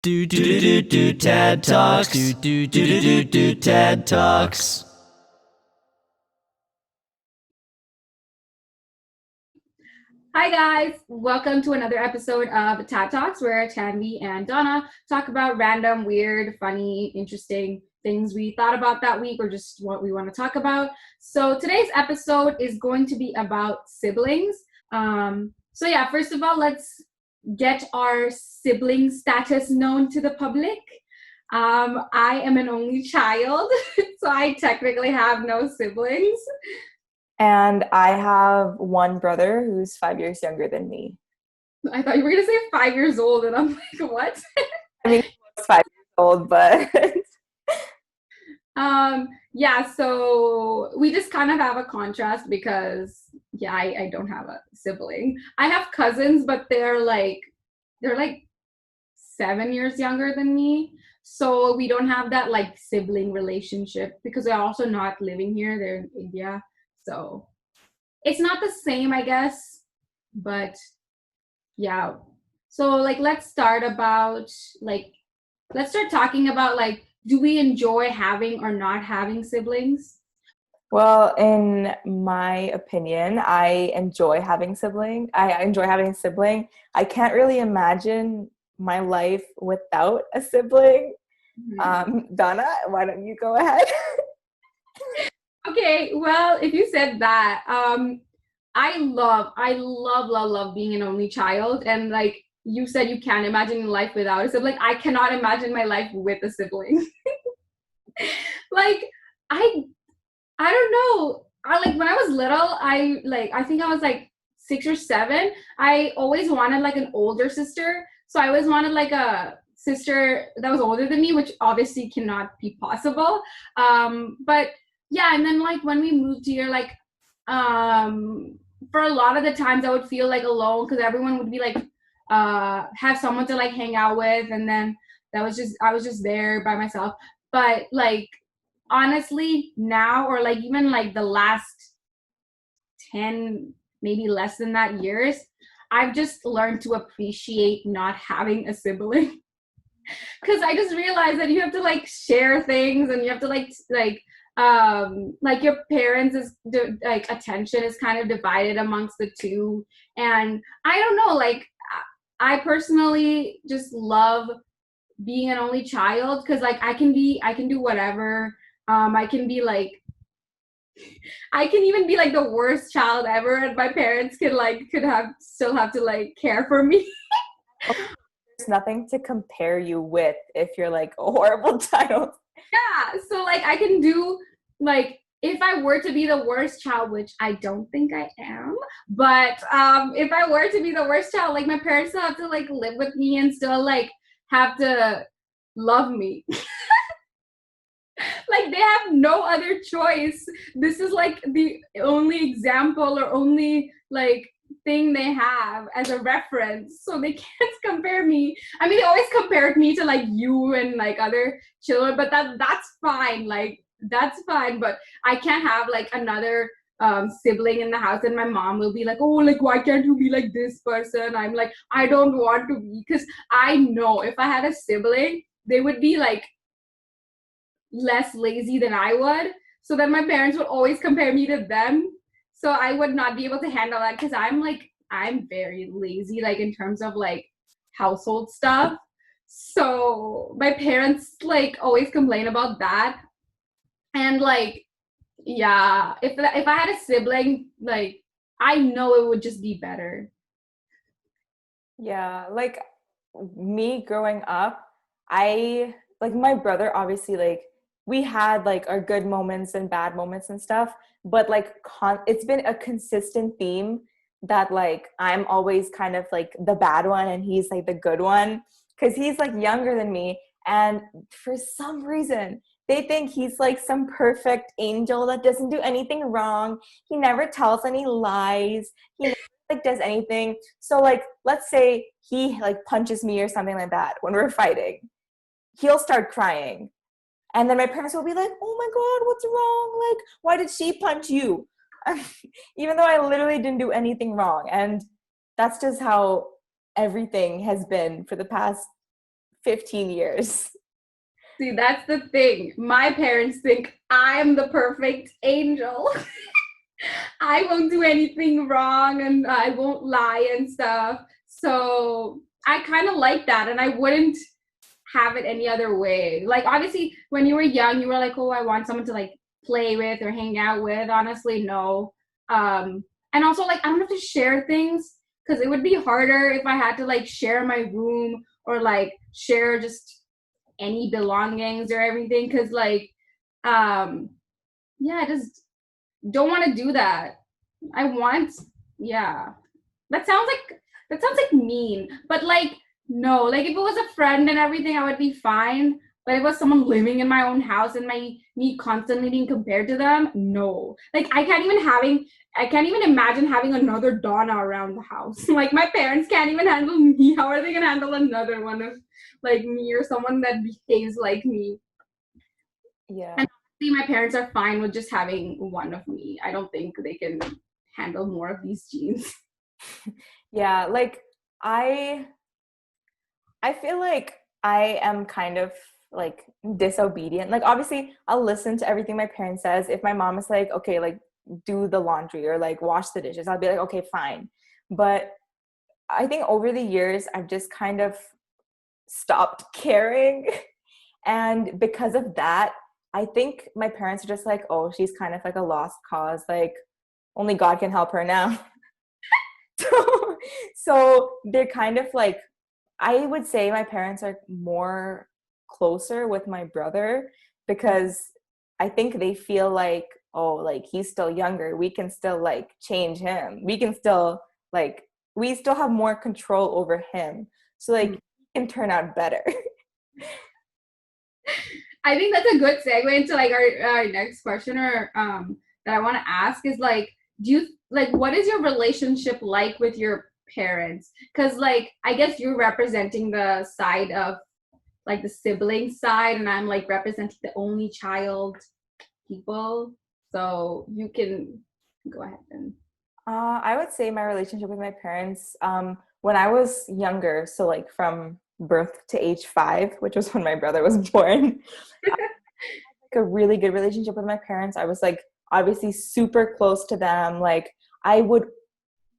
TADtalks. Hi guys, welcome to another episode of TADtalks where Tanvi and Donna talk about random, weird, funny, interesting things we thought about that week or just what we want to talk about. So today's episode is going to be about siblings. First of all, let's get our sibling status known to the public. I am an only child, so I technically have no siblings. And I have one brother who's 5 years younger than me. I thought you were going to say 5 years old, and I'm like, what? I mean, he's 5 years old, but... So we just kind of have a contrast because, I don't have a sibling. I have cousins, but they're like 7 years younger than me. So we don't have that, like, sibling relationship because they're also not living here. They're in India. So it's not the same, I guess, but yeah. So let's start talking about do we enjoy having or not having siblings? Well, in my opinion, I enjoy having a sibling. I can't really imagine my life without a sibling. Mm-hmm. Donna, why don't you go ahead? Okay, well, if you said that, I love being an only child, and like you said, you can't imagine life without a sibling. I cannot imagine my life with a sibling. like, I don't know. When I was little, I think I was like 6 or 7. I always wanted like an older sister, so I always wanted like a sister that was older than me, which obviously cannot be possible. But yeah, and then like when we moved here, for a lot of the times I would feel like alone because everyone would be like have someone to like hang out with, and then I was just there by myself. But like honestly now, or like even like the last 10, maybe less than that years, I've just learned to appreciate not having a sibling. Because I just realized that you have to like share things, and you have to like your parents is like attention is kind of divided amongst the two. And I don't know, like I personally just love being an only child because like I can do whatever. I can be like I can even be like the worst child ever, and my parents could have to like care for me. There's nothing to compare you with if you're like a horrible child. Yeah, so like I can do like if I were to be the worst child, which I don't think I am, but if I were to be the worst child, like my parents still have to like live with me and still like have to love me. Like they have no other choice. This is like the only example or only like thing they have as a reference, so they can't compare me. I mean, they always compared me to like you and like other children, but that's fine. Like that's fine, but I can't have like another sibling in the house, and my mom will be like, oh, like why can't you be like this person? I'm like, I don't want to be, because I know if I had a sibling, they would be like less lazy than I would. So then my parents would always compare me to them. So I would not be able to handle that because I'm very lazy, like in terms of like household stuff. So my parents like always complain about that. And like, yeah, if I had a sibling, like I know it would just be better. Yeah, like me growing up, I like my brother obviously like we had like our good moments and bad moments and stuff, but like it's been a consistent theme that like I'm always kind of like the bad one and he's like the good one because he's like younger than me, and for some reason they think he's like some perfect angel that doesn't do anything wrong. He never tells any lies. He like does anything. So like let's say he like punches me or something like that when we're fighting. He'll start crying. And then my parents will be like, "Oh my god, what's wrong? Like why did she punch you?" Even though I literally didn't do anything wrong. And that's just how everything has been for the past 15 years. See, that's the thing. My parents think I'm the perfect angel. I won't do anything wrong and I won't lie and stuff. So I kind of like that, and I wouldn't have it any other way. Like, obviously, when you were young, you were like, oh, I want someone to like play with or hang out with. Honestly, no. And also, like, I don't have to share things because it would be harder if I had to like share my room or like share just any belongings or everything. Because like, yeah, I just don't want to do that. I want, yeah. That sounds like mean, but like no, like if it was a friend and everything, I would be fine. But if it was someone living in my own house and me constantly being compared to them, no. Like I can't even imagine having another Donna around the house. Like my parents can't even handle me. How are they gonna handle another one of like me or someone that behaves like me? Yeah. And honestly, my parents are fine with just having one of me. I don't think they can handle more of these genes. Yeah, like I feel like I am kind of like disobedient. Like obviously I'll listen to everything my parents says. If my mom is like, okay, like do the laundry or like wash the dishes, I'll be like, okay, fine. But I think over the years I've just kind of stopped caring. And because of that, I think my parents are just like, oh, she's kind of like a lost cause. Like only God can help her now. So they're kind of like, I would say my parents are more closer with my brother because I think they feel like, oh, like he's still younger. We can still like change him. We can still like, we still have more control over him. So like, it can turn out better. I think that's a good segue into like our next question or that I want to ask is like, do you like what is your relationship like with your parents? Because like I guess you're representing the side of like the sibling side, and I'm like representing the only child people. So you can go ahead and. I would say my relationship with my parents, when I was younger, so like from birth to age 5, which was when my brother was born, I had like a really good relationship with my parents. I was like obviously super close to them. Like I would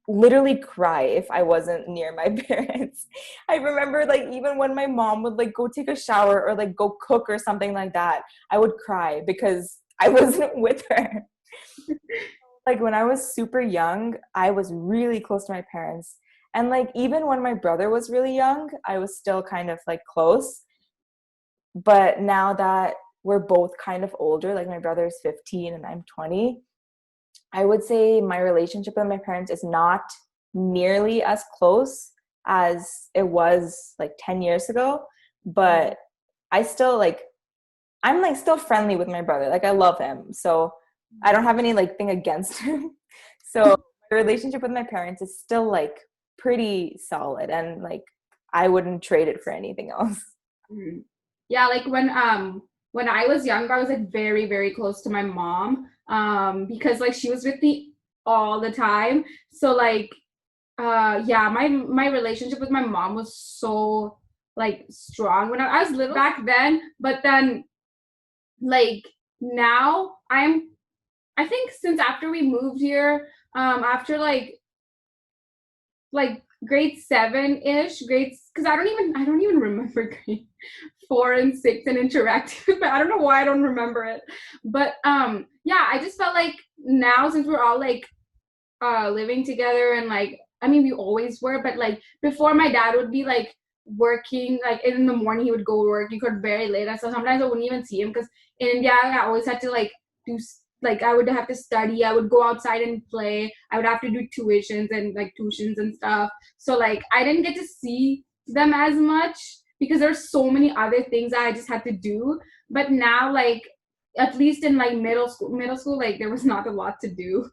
literally cry if I wasn't near my parents. I remember like even when my mom would like go take a shower or like go cook or something like that, I would cry because I wasn't with her. Like when I was super young, I was really close to my parents. And like even when my brother was really young, I was still kind of like close. But now that we're both kind of older, like my brother is 15 and I'm 20, I would say my relationship with my parents is not nearly as close as it was like 10 years ago. But I still like, I'm like still friendly with my brother. Like I love him. So I don't have any like thing against him. So my relationship with my parents is still like pretty solid, and like I wouldn't trade it for anything else. Mhm. Yeah, like when I was younger, I was like very, very close to my mom. Because like she was with me all the time. So like yeah, my relationship with my mom was so like strong when I was little back then, but then like now I think since after we moved here, after like grade 7-ish, grades because I don't even remember grade 4 and 6 and interacting with I don't know why I don't remember it. But yeah, I just felt like now since we're all like living together and like I mean we always were, but like before my dad would be like working like in the morning he would go work, he could very late, and so sometimes I wouldn't even see him because in India I always had to like do like I would have to study, I would go outside and play, I would have to do tuitions and like tuitions and stuff. So like I didn't get to see them as much because there's so many other things I just had to do. But now like at least in like middle school like there was not a lot to do.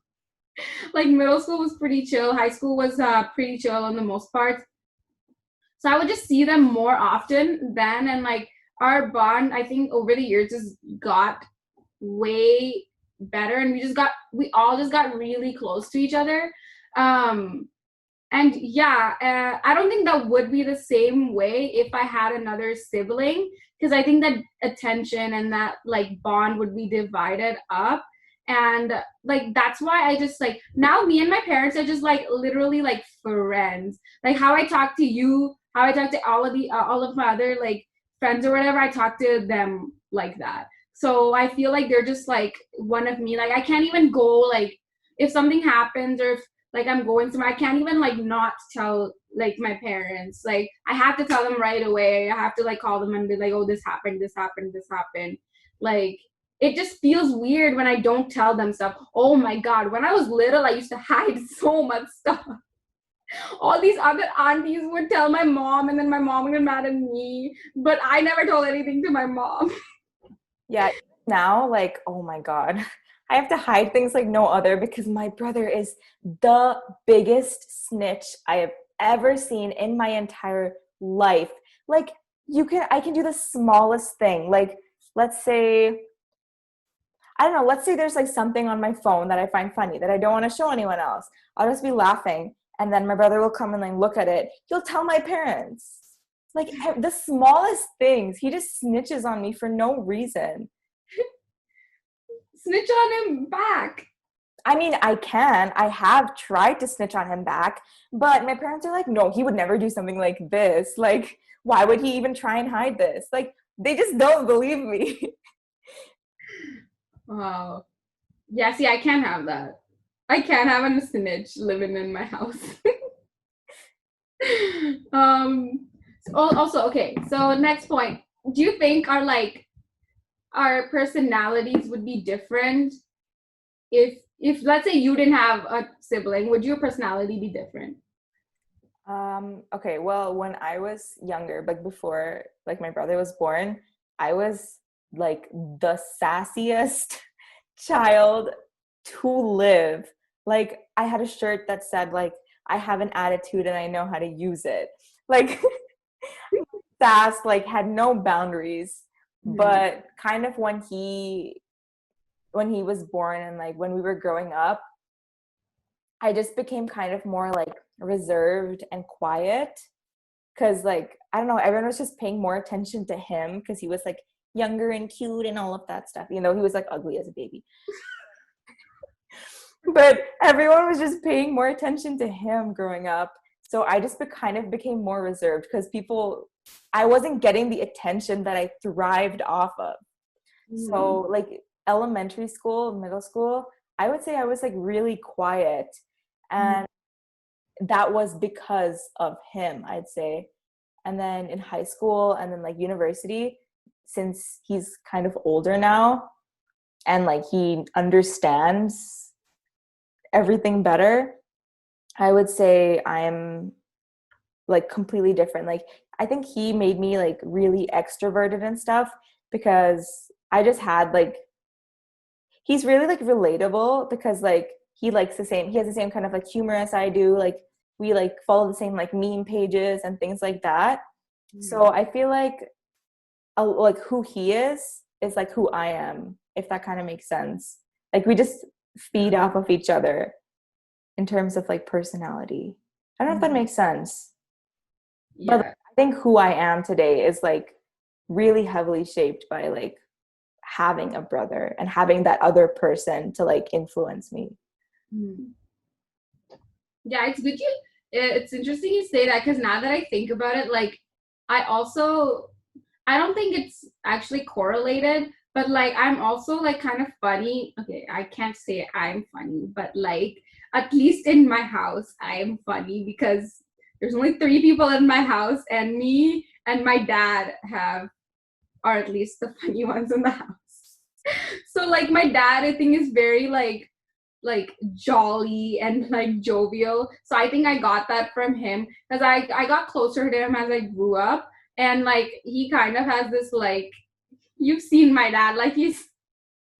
Like middle school was pretty chill, high school was pretty chill on the most part, so I would just see them more often then, and like our bond I think over the years just got way better, and we all just got really close to each other. um And yeah, I don't think that would be the same way if I had another sibling, because I think that attention and that like bond would be divided up. And like that's why I just like now me and my parents are just like literally like friends. Like how I talk to you, how I talk to all of my other like friends or whatever, I talk to them like that. So I feel like they're just like one of me. Like I can't even go like if something happens or if like I'm going somewhere, I can't even like not tell like my parents. Like I have to tell them right away. I have to like call them and be like, oh, this happened, this happened, this happened. Like it just feels weird when I don't tell them stuff. Oh my god, when I was little, I used to hide so much stuff. All these other aunties would tell my mom, and then my mom would get mad at me. But I never told anything to my mom. Yeah, now, like, oh my God, I have to hide things like no other because my brother is the biggest snitch I have ever seen in my entire life. Like, I can do the smallest thing. Like, let's say, I don't know, let's say there's like something on my phone that I find funny that I don't want to show anyone else. I'll just be laughing. And then my brother will come and like look at it. He'll tell my parents. Like the smallest things, he just snitches on me for no reason. Snitch on him back. I mean, I have tried to snitch on him back, but my parents are like, no, he would never do something like this. Like, why would he even try and hide this? Like, they just don't believe me. Wow. Yeah, see, I can't have that. I can't have a snitch living in my house. Also, okay, so next point. Do you think our personalities would be different if let's say you didn't have a sibling, would your personality be different? Okay, well, when I was younger, like before like my brother was born, I was like the sassiest child to live. Like I had a shirt that said like I have an attitude and I know how to use it. Like sass like had no boundaries. But kind of when he was born and like when we were growing up, I just became kind of more like reserved and quiet because like I don't know, everyone was just paying more attention to him because he was like younger and cute and all of that stuff. You know, he was like ugly as a baby. But everyone was just paying more attention to him growing up. So I just kind of became more reserved because I wasn't getting the attention that I thrived off of. So like elementary school, middle school, I would say I was like really quiet. And that was because of him, I'd say. And then in high school and then like university, since he's kind of older now and like he understands everything better, I would say I'm like completely different. Like I think he made me like really extroverted and stuff because I just had like he's really like relatable because like he has the same kind of like humor as I do. Like we like follow the same like meme pages and things like that. So I feel like who he is like who I am, if that kind of makes sense. Like we just feed off of each other in terms of like personality. I don't know if that makes sense. Yeah. But I think who I am today is like really heavily shaped by like having a brother and having that other person to like influence me. Yeah, it's interesting you say that because now that I think about it, like I don't think it's actually correlated, but like I'm also like kind of funny. Okay, I can't say I'm funny, but like at least in my house, I am funny because there's only 3 people in my house, and me and my dad are at least the funny ones in the house. So like my dad, I think is very like jolly and like jovial. So I think I got that from him because I got closer to him as I grew up, and like he kind of has this like you've seen my dad like he just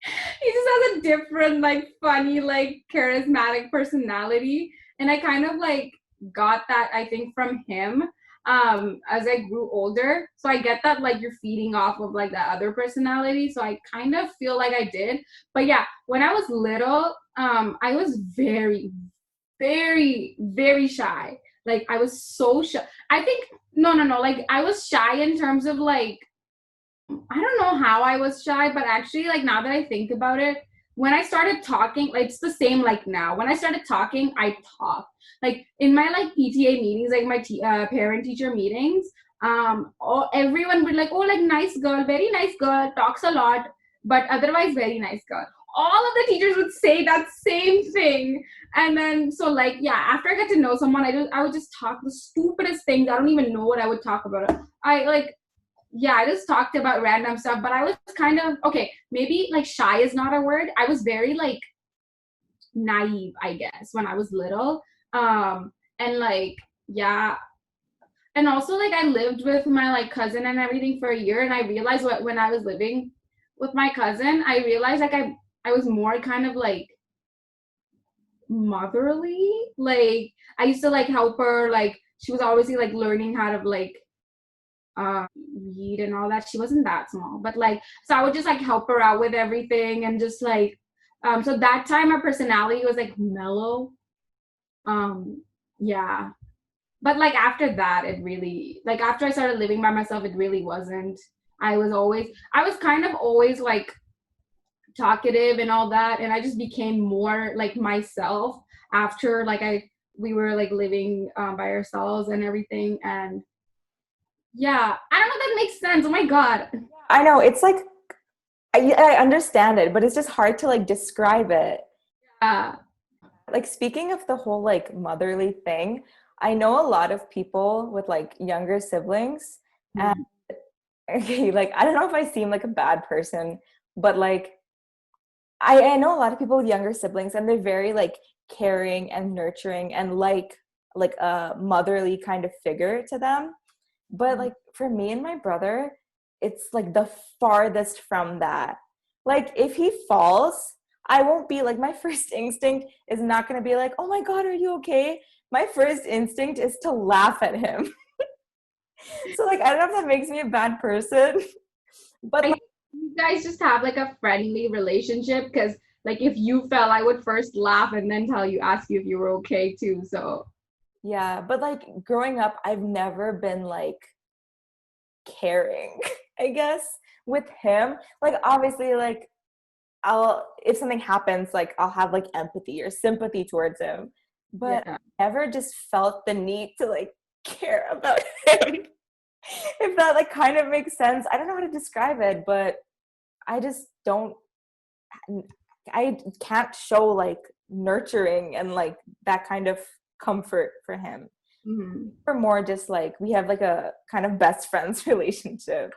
has a different like funny like charismatic personality, and I kind of like got that I think from him as I grew older. So I get that like you're feeding off of like that other personality, so I kind of feel like I did. But yeah, when I was little I was very very, very shy. Like I was so shy. I think no. Like I was shy in terms of like I don't know how I was shy, but actually like now that I think about it, when I started talking, like it's the same like now. When I started talking, I talk. Like in my like PTA meetings, like my parent teacher meetings, everyone would like, oh, like nice girl, very nice girl, talks a lot, but otherwise very nice girl. All of the teachers would say that same thing. And then so like yeah, after I got to know someone, I would just talk the stupidest things. I don't even know what I would talk about. I like yeah, I just talked about random stuff, but I was kind of okay, maybe like shy is not a word. I was very like naive, I guess, when I was little. And like yeah, and also like I lived with my like cousin and everything for a year, and I realized what when I was living with my cousin, I realized like I was more kind of like motherly. Like I used to like help her, like she was obviously like learning how to like read and all that. She wasn't that small, but like so I would just like help her out with everything and just like so that time her personality was like mellow. Yeah. But like after that it really like after I started living by myself it really wasn't. I was kind of always like talkative and all that, and I just became more like myself after like we were like living by ourselves and everything. And yeah, I don't know if that makes sense. Oh my god. I know, it's like I understand it, but it's just hard to like describe it. Yeah. Like speaking of the whole like motherly thing, I know a lot of people with like younger siblings, and Mhm. okay, like I don't know if I seem like a bad person, but like I know a lot of people with younger siblings, and they're very like caring and nurturing and like a motherly kind of figure to them. But like for me and my brother, it's like the farthest from that. Like if he falls, I won't be like, my first instinct is not going to be like, oh my God, are you okay? My first instinct is to laugh at him. So like, I don't know if that makes me a bad person, but I like, think you guys just have like a friendly relationship because like if you fell, I would first laugh and then ask you if you were okay too. So yeah, but like growing up, I've never been like caring, I guess, with him. Like obviously, like I'll if something happens, like I'll have like empathy or sympathy towards him, but yeah. I never just felt the need to like care about him. If that like kind of makes sense. I don't know how to describe it, but I just don't I can't show like nurturing and like that kind of comfort for him. Hmm. We're more just like we have like a kind of best friends relationship.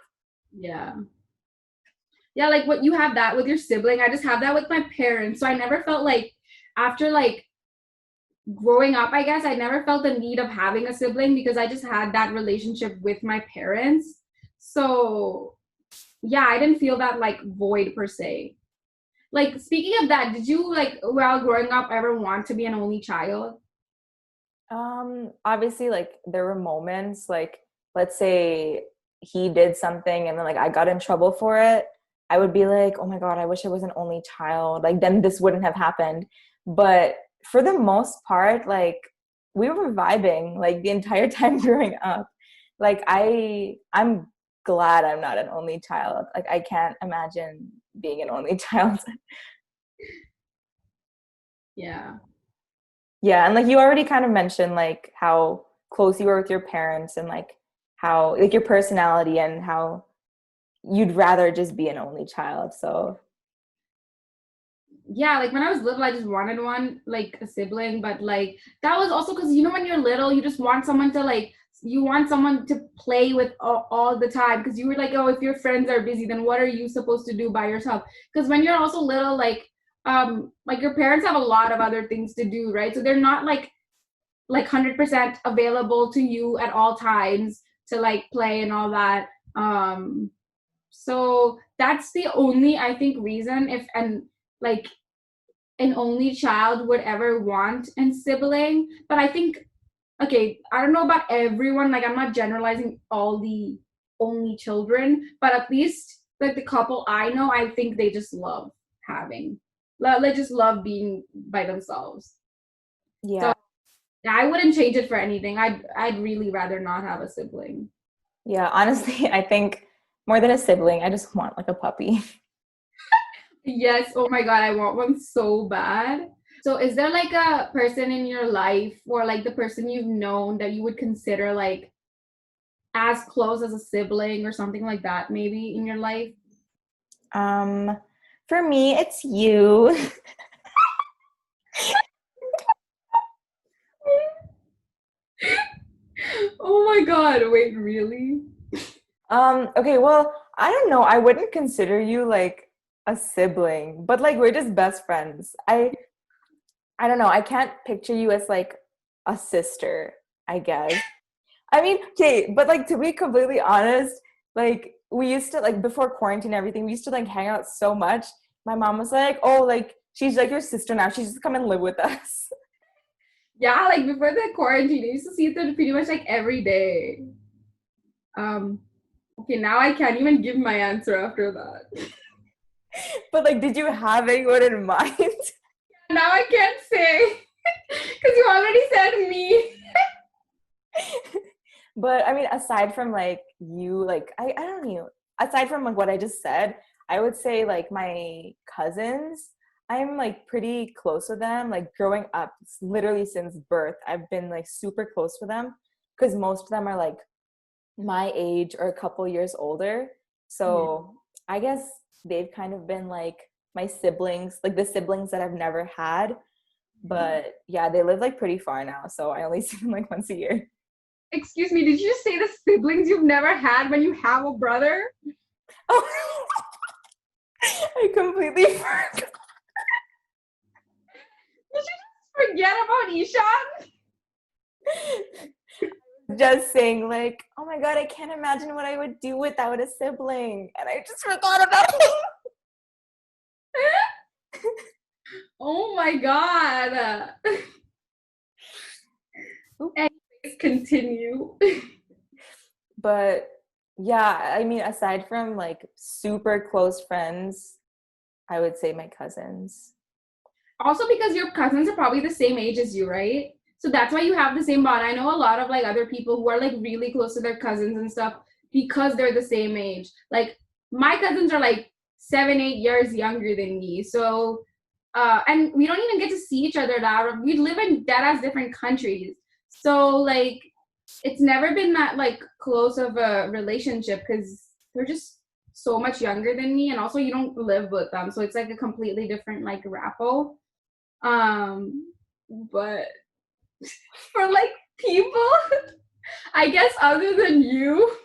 Yeah. Yeah, like what you have that with your sibling. I just have that with my parents. So I never felt like after like growing up, I guess I never felt the need of having a sibling because I just had that relationship with my parents. So yeah, I didn't feel that like void per se. Like speaking of that, did you like while growing up ever want to be an only child? Obviously like there were moments like let's say he did something and then like I got in trouble for it. I would be like, "Oh my God, I wish I was an only child. Like then this wouldn't have happened." But for the most part, like we were vibing like the entire time growing up. Like I'm glad I'm not an only child. Like I can't imagine being an only child. Yeah. Yeah, and like you already kind of mentioned like how close you were with your parents and like how like your personality and how you'd rather just be an only child. So, Yeah, like when I was little, I just wanted one, like a sibling, but like that was also because you know when you're little, you just want someone to like you want someone to play with all the time because you were like, oh, if your friends are busy, then what are you supposed to do by yourself? Because when you're also little, like your parents have a lot of other things to do, right? So they're not like 100% available to you at all times to like play and all that. So that's the only I think reason if and like an only child would ever want a sibling. But I think, okay, I don't know about everyone, like I'm not generalizing all the only children, but at least like the couple I know, I think they just love having, they just love being by themselves. Yeah. I wouldn't change it for anything. I'd really rather not have a sibling. Yeah, honestly, I think more than a sibling, I just want like a puppy. Yes, oh my God, I want one so bad. So is there like a person in your life or like the person you've known that you would consider like as close as a sibling or something like that maybe in your life? Um, for me, it's you. Oh my God, wait, really? Okay, well, I don't know. I wouldn't consider you like a sibling, but like we're just best friends. I don't know. I can't picture you as like a sister, I guess. I mean, okay, but like to be completely honest, like we used to like before quarantine and everything, we used to like hang out so much. My mom was like, "Oh, like she's like your sister now. She's just come and live with us." Yeah, like before the quarantine, I used to see it pretty much like every day. Um, okay, now I can't even give my answer after that. But like, did you have anyone in mind? Now I can't say because you already said me. But I mean, aside from like you, like I don't know, aside from like what I just said, I would say like my cousins, I'm like pretty close with them. Like growing up, literally since birth, I've been like super close with them because most of them are like my age or a couple years older. Yeah. So I guess they've kind of been like my siblings, like the siblings that I've never had. But yeah, they live like pretty far now, so I only see them like once a year. Excuse me, did you just say the siblings you've never had when you have a brother? Oh, I completely forgot. Did you just forget about Ishan? Just saying, like, oh my god, I can't imagine what I would do without a sibling, and I just forgot about him. Oh my God. Anyways, continue. But yeah, I mean, aside from like super close friends, I would say my cousins. Also because your cousins are probably the same age as you, right? So that's why you have the same bond. I know a lot of like other people who are like really close to their cousins and stuff because they're the same age. Like my cousins are like 7, 8 years younger than me. So and we don't even get to see each other that we live in dead ass different countries. So like it's never been that like close of a relationship because they're just so much younger than me and also you don't live with them. So it's like a completely different like rapport. But for like people, I guess other than you,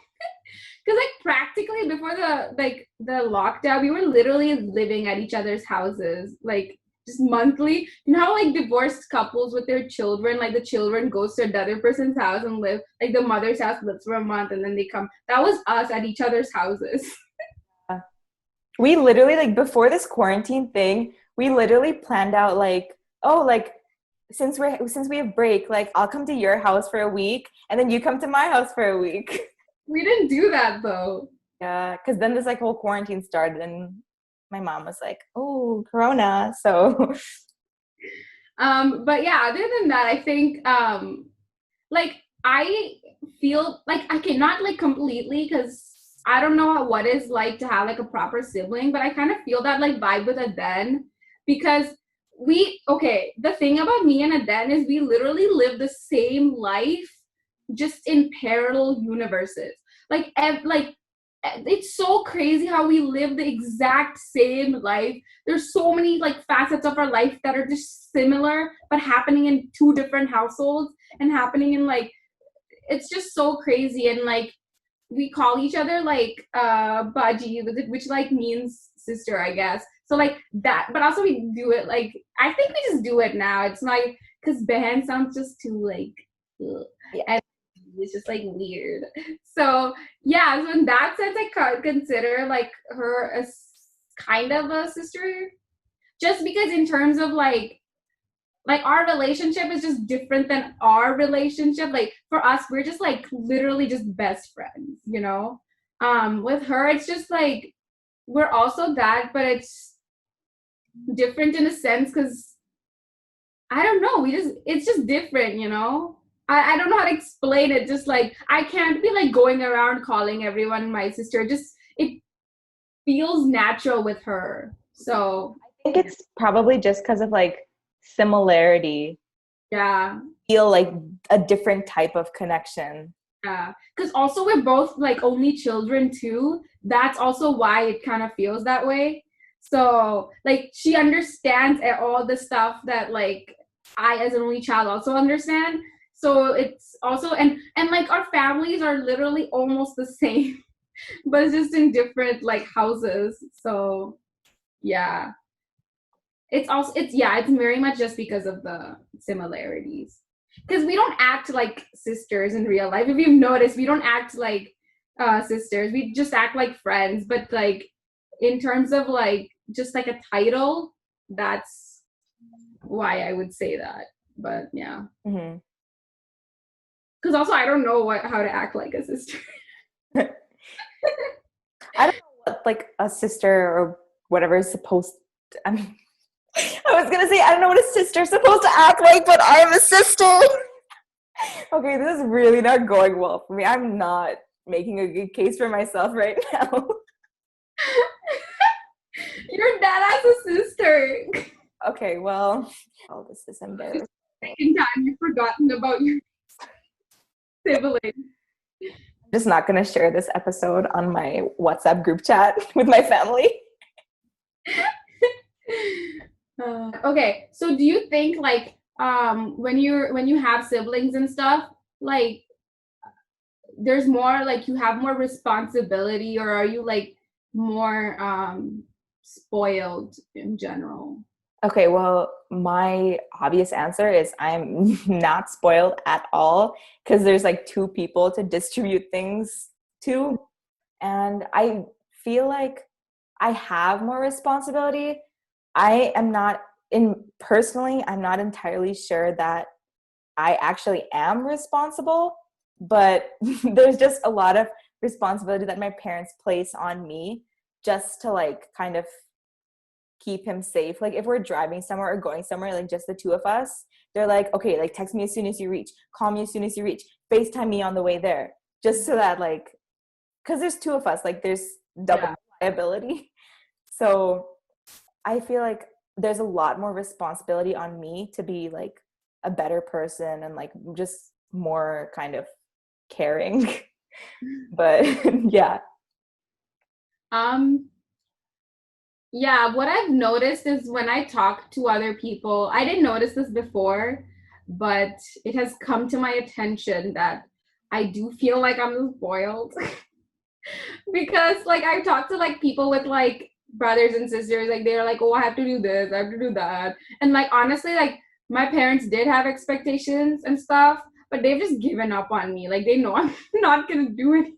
because like practically before the lockdown, we were literally living at each other's houses, like just monthly. You know how like divorced couples with their children, like the children goes to another person's house and live, like the mother's house lives for a month and then they come. That was us at each other's houses. We literally like before this quarantine thing, we literally planned out like, oh, like since we have break, like I'll come to your house for a week and then you come to my house for a week. We didn't do that though. Yeah, because then this like whole quarantine started and my mom was like, oh, Corona. So But yeah, other than that, I think like I feel like I cannot like completely because I don't know what it's like to have like a proper sibling, but I kind of feel that like vibe with Aden because we okay, the thing about me and Aden is we literally live the same life just in parallel universes. Like it's so crazy how we live the exact same life. There's so many like facets of our life that are just similar but happening in two different households and happening in like it's just so crazy and like we call each other like baji which like means sister I guess so like that but also we do it like I think we just do it now it's like because behan sounds just too like ugh. yeah. And it's just like weird so yeah so in that sense I could consider like her as kind of a sister just because in terms of like our relationship is just different than our relationship like for us we're just like literally just best friends you know with her it's just like we're also that but it's different in a sense because I don't know. It's just different, you know? I don't know how to explain it. Just like, I can't be like going around calling everyone my sister. It feels natural with her. So, I think it's probably just because of like similarity, yeah. feel like a different type of connection. Yeah. Because also we're both like only children too. That's also why it kind of feels that way. So, like, she understands all the stuff that like I as an only child also understand. So it's also and like our families are literally almost the same, but it's just in different like houses. So yeah. It's very much just because of the similarities. Because we don't act like sisters in real life. If you've noticed, we don't act like sisters. We just act like friends. But like in terms of like just like a title, that's why I would say that. But yeah. Mm-hmm. Because also I don't know how to act like a sister. I don't know what like a sister or whatever is supposed to, I mean, I was gonna say I don't know what a sister's supposed to act like, but I am a sister. Okay, this is really not going well for me. I'm not making a good case for myself right now. Your dad has a sister. Okay, well, this is embarrassing. Second time you've forgotten about your sibling. I'm just not gonna share this episode on my WhatsApp group chat with my family. Okay, so do you think like when you have siblings and stuff, like there's more like you have more responsibility, or are you like more spoiled in general? Okay, well, my obvious answer is I'm not spoiled at all because there's like two people to distribute things to. And I feel like I have more responsibility. I am not personally, I'm not entirely sure that I actually am responsible, but there's just a lot of responsibility that my parents place on me just to like kind of keep him safe. Like if we're driving somewhere or going somewhere, like just the two of us, they're like, okay, like text me as soon as you reach, call me as soon as you reach, FaceTime me on the way there, just so that like, because there's two of us, like there's double liability. So I feel like there's a lot more responsibility on me to be like a better person and like just more kind of caring. But yeah. Yeah, what I've noticed is when I talk to other people, I didn't notice this before, but it has come to my attention that I do feel like I'm spoiled. Because like I talk to like people with like brothers and sisters, like they're like, oh, I have to do this, I have to do that. And like honestly, like my parents did have expectations and stuff, but they've just given up on me. Like they know I'm not gonna do anything.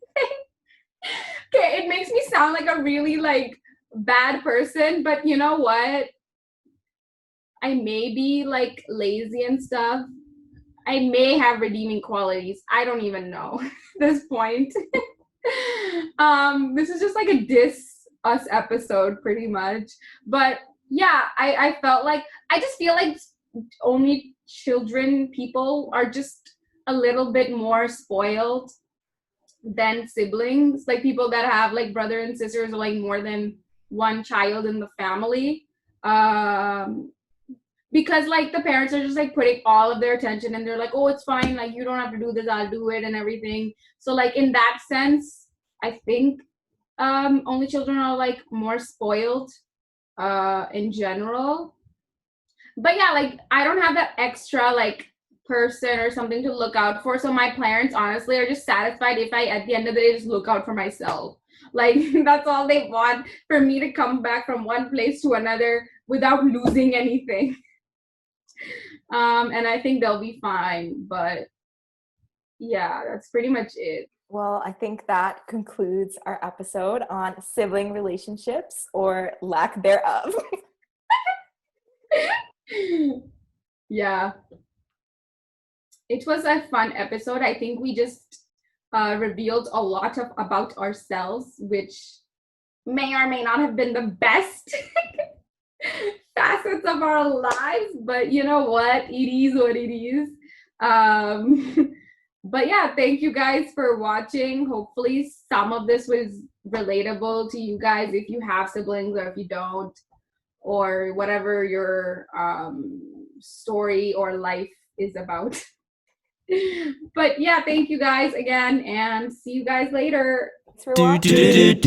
Okay, it makes me sound like a really like bad person, but you know what? I may be like lazy and stuff. I may have redeeming qualities. I don't even know at this point. This is just like a diss us episode pretty much. But yeah, I felt like I just feel like only children people are just a little bit more spoiled than siblings, like people that have like brother and sisters or like more than one child in the family. Um, because like the parents are just like putting all of their attention and they're like, oh, it's fine, like you don't have to do this, I'll do it and everything. So like in that sense, I think only children are like more spoiled in general. But yeah, like I don't have that extra like person or something to look out for. So my parents honestly are just satisfied if I at the end of the day just look out for myself. Like that's all they want, for me to come back from one place to another without losing anything. And I think they'll be fine. But yeah, that's pretty much it. Well, I think that concludes our episode on sibling relationships or lack thereof. Yeah, it was a fun episode. I think we just revealed a lot about ourselves, which may or may not have been the best facets of our lives, but you know what? It is what it is. But yeah, thank you guys for watching. Hopefully some of this was relatable to you guys if you have siblings or if you don't, or whatever your story or life is about. But yeah, thank you guys again, and see you guys later. Thanks for watching.